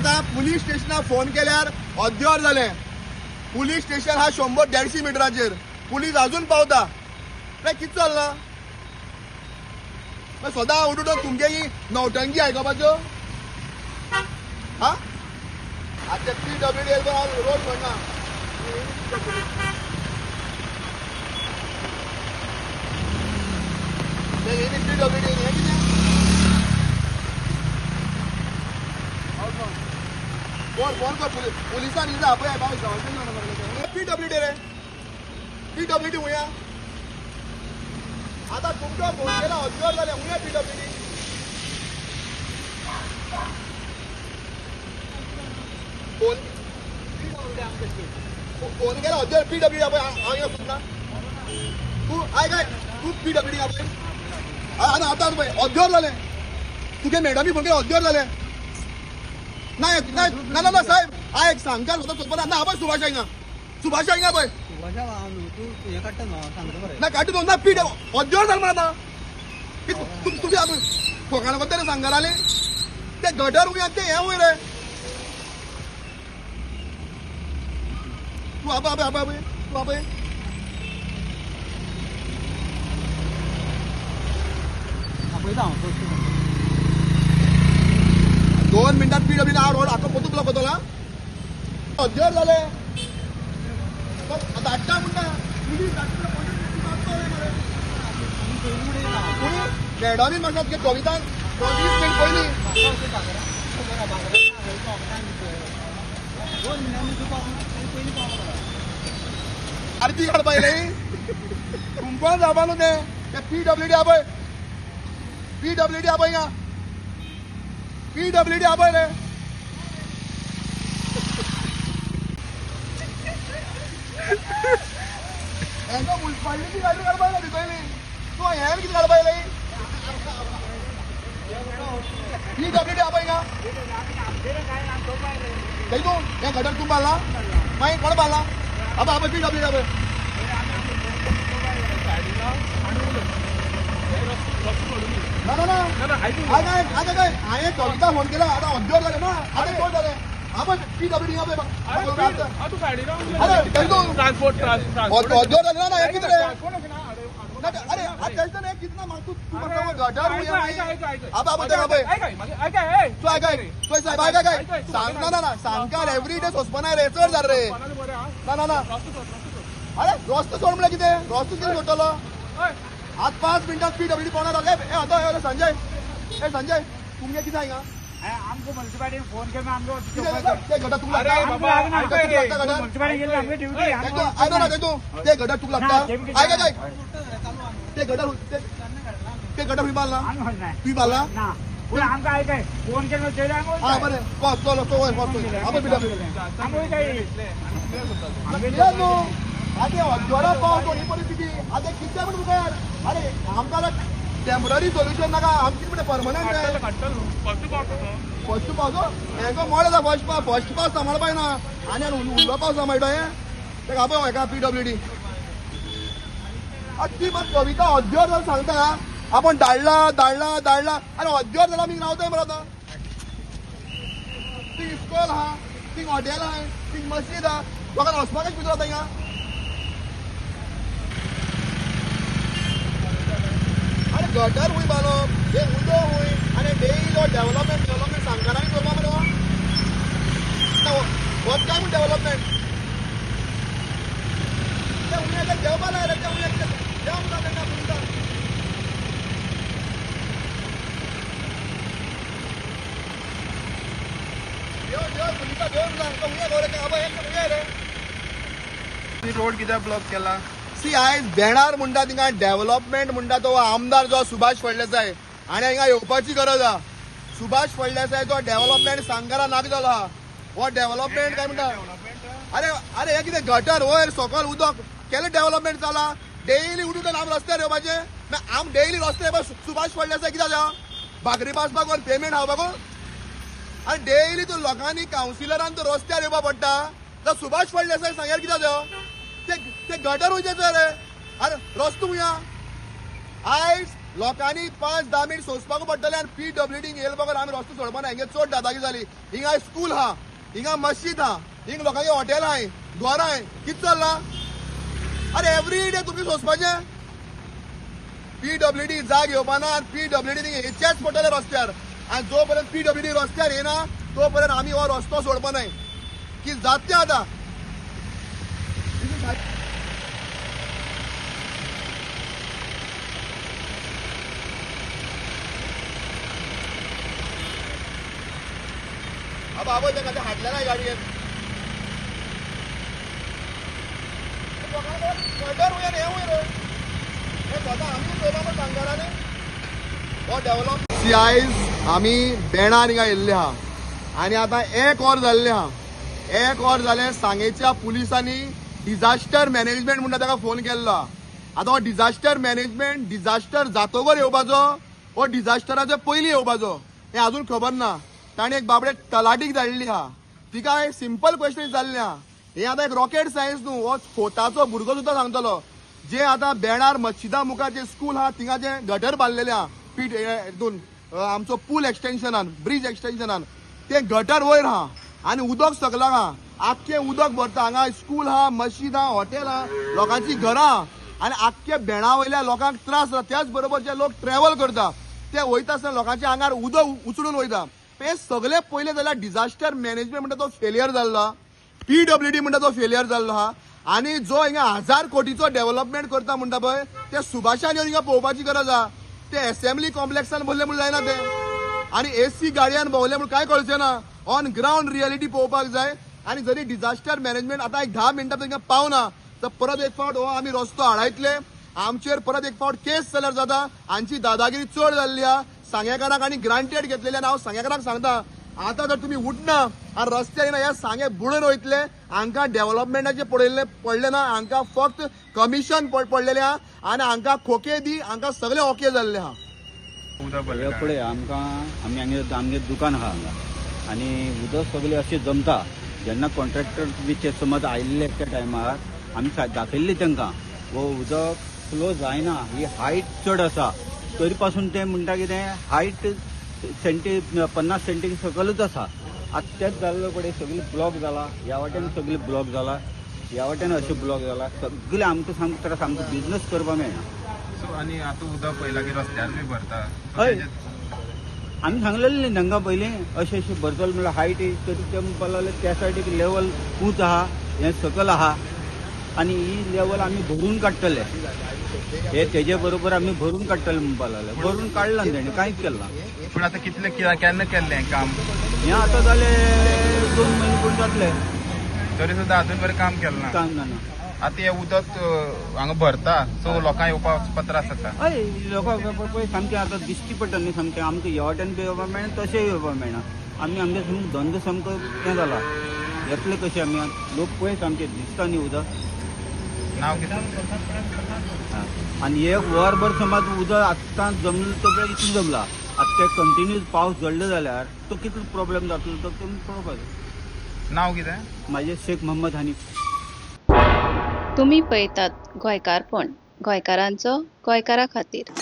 आता police स्टेशनाक phone केल्यार अद्यावर जालें. पुलीस स्टेशन हा 100-150 मिटराचेर. पुलीस अजून पावता. कितें चल्ला? सदां उठून तुमगे ही नौटंकी आयकपाच्यो. हा आता PWD रोड म्हणना PWD हे कितें फोन कर पुलिसांनी आपय PWD रे PWD हुया आता तुमचो फोन केला अद्यावर जालें हुया PWD फोन केला अद्यावर PWD आपय हांव सुद्दां तू आय काय तू PWD आपय आतां पळय अद्यावर जालें तुगे मॅडमी फोन केला अद्यावर जालें नाही ना ना साहेब हा एक सांगता होता ना आपण सुभाष आहे ना पळय ना काढतो ना पीठ अद्यावर जाल मला तुम्ही फोकाणा बद्दल सांगायला आले ते गटर उया ते हे वय रे तू आपय तू आपय 2 मिनिटात PWD हा रोड आता पोतू ब्लॉक होतला अद्यावर झाले आता 8 मिनिटां मॅडमी म्हणतात की कविता 20 मिनिट पहिली आरती काढ पाहिले तुमकां जावपा न्हू ते PWD आपय PWD आपय या PWD आपय रे एका मुन्सिपालिटी गाडी काढपाय ना दिसली तू हेर किती काढपाय PWD आपय का काही तू हे गटर तू बांधला मागीर कोण बांधला आपण PWD आपय ना ना ना काय हांवें कविता फोन केला आता अद्यावर जालें ना आता कोण जालें आपण PWD आपय ट्रान्सपोर्ट अद्यावर जालें ना हे कितें रे अरे आता नाही कितना मागतो तू गटार आपण तू ऐकाय सांग ना सांगकार एव्हरीडे सोसपना रे चड जाल रे ना अरे रस्तो सोड म्हणल्यार कितें रस्तो कितें सोडटलो आज 5 मिनिटात PWD पावणार आता संजय तुमगे कितें हांगा आमको म्युनिसिपालिटी फोन केला आमको ते गटार तुका लागता म्युनिसिपालिटी गेले आमगे ड्युटी आयनो ना तू ते गटार तुका लागता काय ते गटार हुई बांधला तुई बांधला ना पुढे आमका ऐकाय फोन केलं ते हा बरे पास चलो आपण आगे ज्वरा पावतो ही परिस्थिती आगे किती पण मुखार अरे आमकां टेम्पररी सोल्युशन नाका आमची म्हणजे परमनंट आहे फर्स्ट पावस हेंको मोड आसा फर्स्ट पावस सांबाळपाय ना आनी उरलो पावस सांबाळटा हे तेका आपय हेका PWD ती मात कविता अद्यावर जावन सांगता आपण धाडला अरे अद्यावर जाला आमी रावताय मरे आतां थिंग इस्कॉल आहा थिंग हॉटेल आहा थिंग मस्जिद आहा लोकांक वचपाकच भितर जाता हिंगा अरे गटर हुई बांदप हे उदो हुई आनी डेली डेव्हलपमेंट सांगकारांनी करपा मरे वच काय म्हूण डेव्हलपमेंट ते उन्याचे देवपा लायले ते उन्याचे देव म्हणटा तेंका पुलिसां देव पुलिसां देव म्हणटा उन्या गवरे आबा एक उन्या रे रोड कित्याक ब्लॉक केला सी आयज बेणार म्हणटा थिंगा डेव्हलपमेंट म्हणटा तो आमदार जो सुभाष फळदेसाय आनी हिंगा येवपाची गरज आहा सुभाष फळदेसाय तो डेव्हलपमेंट सांगकारा नाक जालो आहा हो डेव्हलपमेंट काय म्हणटा अरे हे कितें गटर वयर सकयल उदक केलें डेव्हलपमेंट जाला डेली उठून आम रस्त्यार येवपाचे आम डेली रस्ते सुभाष फळदेसाय कित्याक जावं भाकरी पासपाक कोण पेमेंट हांव बागो आनी डेली तूं लोकांनी कावन्सिलरान तूं रस्त्यार येवपा पडटा जाल्यार सुभाष फळदेसाय सांग्यार कित्याक जावं ते गटर वयचे रे अरे रस्तो हुया आयज लोकांनी 5-10 मिनिट सोंसपाक पडटले आनी PWD येयले बगर आमी रस्तो सोडपाना हेंगे चड दादागी जाली हिंगा स्कूल हा हिंगा मस्जिद हा हिंग लोकांगे हॉटेल हाय द्वार हाय कितें चल्ला अरे एवरी डे तुमी सोंसपाचें PWD जाग येवपाना आनी PWD हेचेच पडटले रस्त्यार आनी जो पर्यंत PWD रस्त्यार येना तो पर्यंत आमी हो रस्तो सोडपानाय कितें जात तें आतां बाबा त्या हाडल्या नाही गाडी आम्ही बेणार हिंगा येयल्ले हा आणि आता 1 वर जाल्ले हा 1 वर जाले सांगेच्या पुलिसांनी डिझास्टर मॅनेजमेंट म्हणून ताका फोन केल्लो आता हो डिझास्टर मॅनेजमेंट डिझास्टर जातोवर येवपाचो हो डिझास्टराच्या पयलीं येवपाचो हे अजून खबर ना ताणी एक बाबडे तलाटीक धाडली हा तिका एक सिंपल क्वेश्चन जाल्ले हा हे आता एक रॉकेट सायन्स न्हू हो फोटाचो भुरगो सुद्धा सांगतलो जे आता बेणार मस्जिदा मुखार जे स्कूल हा थिंगा जे गटर बांदलेले हा पीट हितून आमचो पूल एक्सटेन्शनान ब्रिज एक्सटेन्शनान ते गटर वयर हा आणि उदक सकला हा आख्खे उदक भरता हांगा स्कूल हा मस्जिद हा हॉटेल हा लोकांची घरां आणि आख्खे बेणा वयल्या लोकांक त्रास जाता त्याच बरोबर जे लोक ट्रॅव्हल करता ते वयता आसतना लोकांच्या आंगार उदक उचलून वयता हे सगळे पहिले जाल्यार डिझास्टर मॅनेजमेंट म्हणटा तो फेलियर जाल्लो हा PWD म्हणटा तो फेलियर जाल्लो हा आणि जो हिंगा 1000 कोटीचो डेव्हलपमेंट करता म्हणटा पळय ते सुभाषान येवन हिंगा पळोवपाची गरज हा ते असेंब्ली कॉम्प्लेक्सान भरले म्हणून जायना ते आणि AC गाडयान भोवले म्हणून काय कळचें ना ऑन ग्राउंड रियालिटी पळोवपाक जाय आणि जरी डिझास्टर मॅनेजमेंट आता एक 10 मिनटां हिंगा पावना तर परत एक फावट हो आमी रस्तो हाडायतले आमचेर परत एक फावट केस जाल्यार जाता हांची दादागिरी चड जाल्ली हा सांगेकाराक आनी ग्रांटेड घेतलेले हांव सांगेकाराक सांगता आता जर तुम्ही उठना आणि रस्त्यार येना हे सांगे बुडून वयतले हांकां डेव्हलपमेंटाचे पडले ना हांकां फक्त कमिशन पडलेले हा आनी हांकां खोके दी हांकां सगळे ओके जाल्ले हा फुडें आमकां आमगे दुकान आहा हांगा आनी उदक सगळें अशें जमता जेन्ना कॉन्ट्रॅक्टर बी ते समज आयिल्ले त्या टायमार आमी दाखयल्ली तांकां वो उदक फ्लो जायना ही हायट चड आसा तरी पासून ते म्हणटा कितें हायट 50 सेंटी सकलच आसा आतां तेच जाल्लो पळय सगळी ब्लॉक जाला ह्या वाटेन सगळी ब्लॉक जाला ह्या वाटेन अशें ब्लॉक जाला सगळे आमकां सामको बिजनस करपाक मेळना आणि आता उदक पयला की रस्त्यार बी भरता हय आमी सांगलेलें न्ही तांकां पयलीं अशें भरतलो म्हणल्यार हायट तरी ते म्हणपाक लागले त्या सायडीक लेवल उंच आहा हें सकल आहा आनी ही लेवल आमी भरून काडटले हे तेजे बरोबर आमी भरून काडटले म्हणपाक लागले भरून काडला तेणी कांयच केला पूण आता कितले केन्ना केल्लें काम हें आतां जाले 2 म्हयने पूण जातले तरी सुद्दां अजून बरें काम केलें ना काम जाना आता हे उदक हांगा भरता सो लोकांक येवपाक त्रास जाता हय लोकांक पळय सामकें आतां दिश्टी पडटा न्ही सामकें आमकां ह्या वाटेन बी येवपाक मेळना तशेंय येवपाक मेळना आमी आमगे धंदो सामको हें जाला येतले कशें आमी लोक पळय सामकें दिसता न्ही उदक नांव कितें आनी 1 वरभर समज उदक आत्तां जमलें तो पळय कितलें जमला आतां ते कंटिन्यूस पावस जडलो जाल्यार तो कितलो प्रॉब्लेम जातलो तो तुमी पळोवपाक नांव कितें म्हाजें शेख महम्मद हनीफ तुम्ही पळयतात गोंयकारपण गोंयकारांचो गोंयकारा खातीर